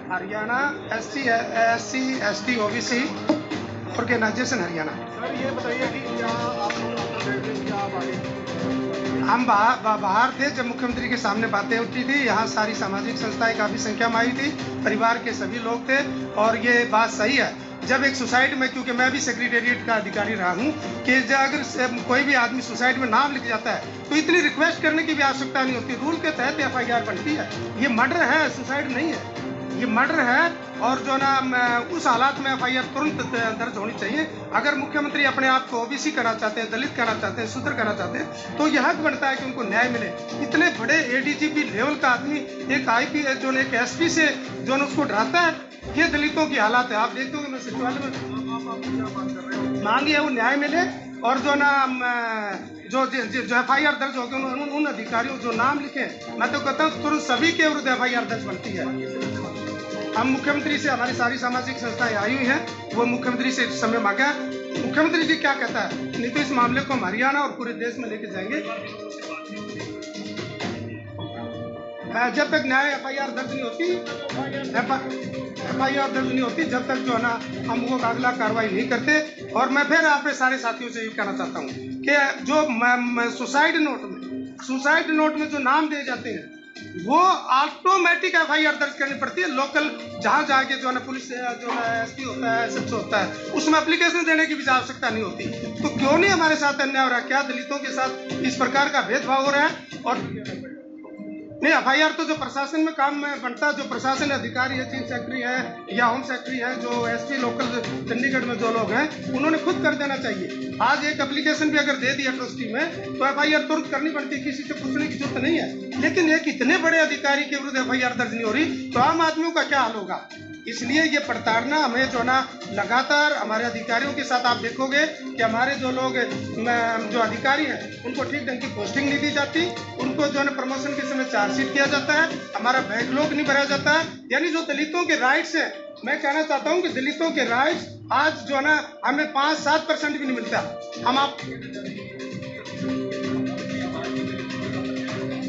Haryana SC OBC organisation Haryana. Sir ये बताइए कि क्या आप हम बाहर थे जब मुख्यमंत्री के सामने बातें उठी थी। यहाँ सारी सामाजिक संस्थाएं काफ़ी संख्या में आई थी, परिवार के सभी लोग थे और ये बात सही है। जब एक सुसाइड में, क्योंकि मैं भी सेक्रेटेरिएट का अधिकारी रहा हूँ, कि अगर कोई भी आदमी सुसाइड में नाम लिख जाता है तो इतनी रिक्वेस्ट करने की भी आवश्यकता नहीं होती। रूल के तहत FIR बनती है। ये मर्डर है, सुसाइड नहीं है, ये मर्डर है। और जो ना उस हालात में FIR तुरंत दर्ज होनी चाहिए। अगर मुख्यमंत्री अपने आप को OBC करना चाहते हैं, दलित करना चाहते हैं, शूद्र करना चाहते हैं, तो यह हक बनता है कि उनको न्याय मिले। इतने बड़े ADGP लेवल का आदमी एक IPS जो एक SP से जो उसको डराता है, ये दलितों की हालात है। आप देखते हो मैं सचिवालय में मांगी है वो न्याय मिले। और जो ना जो FIR दर्ज हो गए उन अधिकारियों जो नाम लिखे, मैं तो कहता हूँ तुरंत सभी के विरुद्ध FIR दर्ज बनती है। हम मुख्यमंत्री से, हमारी सारी सामाजिक संस्थाएं आई हुई हैं, वो मुख्यमंत्री से समय मांगा। मुख्यमंत्री जी क्या कहता है, नहीं तो इस मामले को हम हरियाणा और पूरे देश में लेके जाएंगे। जब तक न्याय FIR दर्ज नहीं होती, FIR दर्ज नहीं होती, जब तक जो है ना हम वो अगला कार्रवाई नहीं करते। और मैं फिर आपके सारे साथियों से ये कहना चाहता हूँ कि जो सुसाइड नोट में जो नाम दिए जाते हैं वो ऑटोमेटिक FIR दर्ज करनी पड़ती है। लोकल जहाँ जाके जो है ना पुलिस जो है SP होता है, SHO होता है, उसमें एप्लीकेशन देने की भी आवश्यकता नहीं होती। तो क्यों नहीं हमारे साथ अन्याय हो रहा है? क्या दलितों के साथ इस प्रकार का भेदभाव हो रहा है? और नहीं, FIR तो जो प्रशासन में काम में बनता है, जो प्रशासन अधिकारी है, चीफ सेक्रेटरी है या होम सेक्रेटरी है, जो SP लोकल चंडीगढ़ में जो लोग हैं, उन्होंने खुद कर देना चाहिए। आज एक एप्लीकेशन भी अगर दे दी ट्रस्टी में तो FIR तुरंत करनी पड़ती है, किसी से पूछने की जरूरत नहीं है। लेकिन एक इतने बड़े अधिकारी के विरुद्ध FIR दर्ज नहीं हो रही तो आम आदमियों का क्या हाल होगा? इसलिए ये प्रताड़ना हमें जो ना लगातार हमारे अधिकारियों के साथ आप देखोगे कि हमारे जो लोग जो अधिकारी हैं उनको ठीक ढंग की पोस्टिंग नहीं दी जाती, उनको जो है प्रमोशन के समय चार्जशीट किया जाता है, हमारा बैकलॉग नहीं भरा जाता है। यानी जो दलितों के राइट्स हैं, मैं कहना चाहता हूँ कि दलितों के राइट्स आज जो है ना हमें 5-7% भी नहीं मिलता। हम आप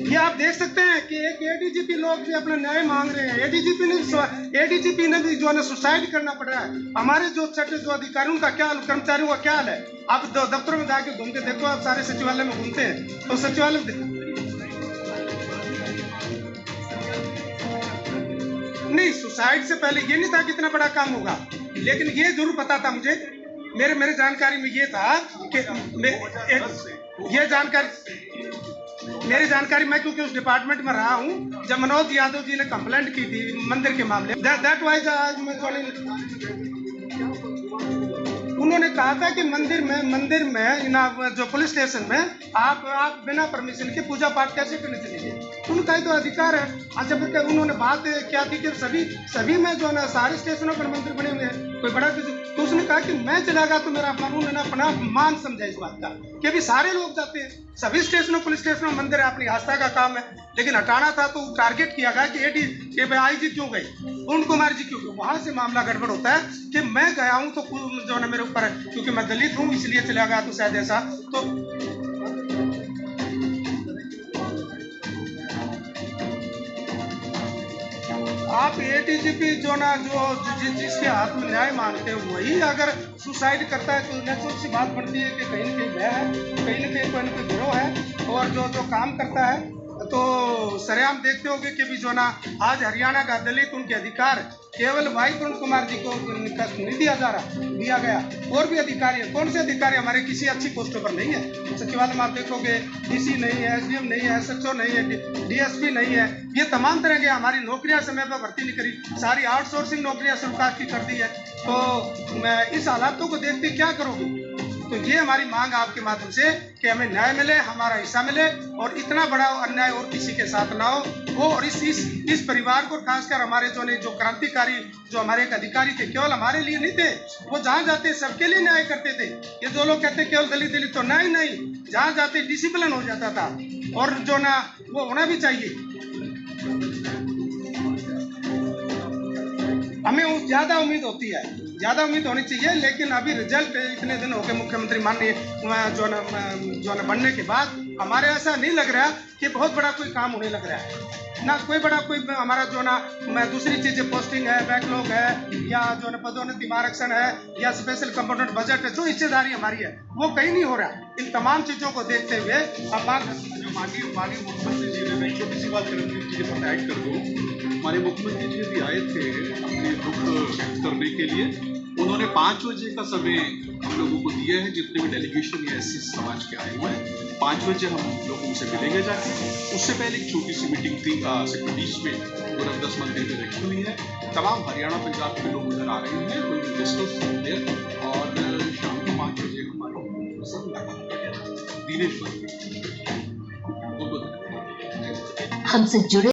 ये आप देख सकते हैं कि एक ADGP लोग भी अपना न्याय मांग रहे हैं। ADGP ने भी जो है ना सुसाइड करना पड़ रहा है। हमारे जो छठे जो अधिकारी उनका क्या हाल, कर्मचारियों का क्या हाल है? आप दफ्तरों में जाके घूम के देखो, आप सारे सचिवालय में घूमते हैं तो सचिवालय नहीं, सुसाइड से पहले ये नहीं था कि इतना बड़ा काम होगा, लेकिन ये जरूर पता था मुझे, मेरे जानकारी में ये था कि ये मेरी जानकारी, मैं क्योंकि उस डिपार्टमेंट में रहा हूँ जब मनोज यादव जी ने कंप्लेंट की थी मंदिर के मामले में, दैट वाइज उन्होंने कहा था कि मंदिर में जो पुलिस स्टेशन में आप बिना परमिशन के पूजा पाठ कैसे करने चलेंगे? उनका ही तो अधिकार है। अच्छा, फिर उन्होंने बात क्या थी कि सभी में जो है ना सारे स्टेशनों पर मंदिर बने हुए हैं, कोई बड़ा तो उसने कहा कि मैं चलागा तो मेरा अपना मान समझा इस बात का कि अभी सारे लोग जाते हैं, सभी स्टेशनों पुलिस स्टेशनों मंदिर अपनी आस्था का काम है। लेकिन हटाना था तो टारगेट किया गया कि IG क्यों गई, पूर्ण कुमार जी क्यों गए? वहां से मामला गड़बड़ होता है कि मैं गया हूं तो जो है मेरे ऊपर, क्योंकि मैं दलित हूं इसलिए चला गया तो शायद ऐसा। तो आप ADGP जो ना जिसके हाथ में न्याय मांगते हैं वही अगर सुसाइड करता है तो नेचुरल सी बात बनती है कि कहीं ना कहीं भय है, कहीं ना कोई गिरोह है। और जो काम करता है तो सरेआम देखते होंगे कि भी जो ना आज हरियाणा का दलित उनके अधिकार केवल भाई पूर्ण कुमार जी को नहीं दिया गया। और भी अधिकारी है, कौन से अधिकारी हमारे किसी अच्छी पोस्टों पर नहीं है? सचिवालय में आप देखोगे DC नहीं है, SDM नहीं है, SHO नहीं है, DSP नहीं है। ये तमाम तरह के हमारी नौकरियां समय पर भर्ती नहीं करी, सारी आउटसोर्सिंग नौकरियां सरकार की कर दी है। तो मैं इस हालातों को देखते क्या करोगे? तो ये हमारी मांग आपके माध्यम से कि हमें न्याय मिले, हमारा हिस्सा मिले और इतना बड़ा अन्याय और किसी के साथ ना हो। और इस परिवार को खासकर हमारे जो क्रांतिकारी जो हमारे एक अधिकारी थे, केवल हमारे लिए नहीं थे, वो जहाँ जाते सबके लिए न्याय करते थे। ये जो लोग कहते केवल दलित तो नहीं, जहाँ जाते डिसिप्लिन हो जाता था और जो ना वो होना भी चाहिए। हमें ज्यादा उम्मीद होती है ज़्यादा उम्मीद होनी चाहिए, लेकिन अभी रिजल्ट इतने दिन हो गए मुख्यमंत्री माननीय जो न बनने के बाद हमारे ऐसा नहीं लग रहा कि बहुत बड़ा कोई काम होने लग रहा है ना। कोई बड़ा कोई हमारा जो ना दूसरी चीज़ें पोस्टिंग है, बैकलॉग है, या जो ना पदोन्नति आरक्षण है, या स्पेशल कंपोनेंट बजट है, जो हिस्सेदारी हमारी है वो कहीं नहीं हो रहा। इन तमाम चीज़ों को देखते हुए अब बात माननीय मुख्यमंत्री जी ने, मैं छोटी सी बात करूँगी जी पर ऐड कर दूँ। हमारे मुख्यमंत्री जी भी आए थे अपने दुख व्यक्त करने के लिए। उन्होंने 5 बजे का समय हम लोगों को दिया है, जितने भी डेलीगेशन या एससी समाज के आए हुए हैं। 5 बजे हम लोगों से मिलेंगे जाके। उससे पहले एक छोटी सी मीटिंग थी सेक्टर 20 में, गोरखदास मंदिर में रखी हुई है। तमाम हरियाणा पंजाब के लोग उधर आ रहे हैं, कोई डिस्कस और शाम को 5 बजे हमारा मुलाकात दिनेश बहुत बहुत हमसे जुड़े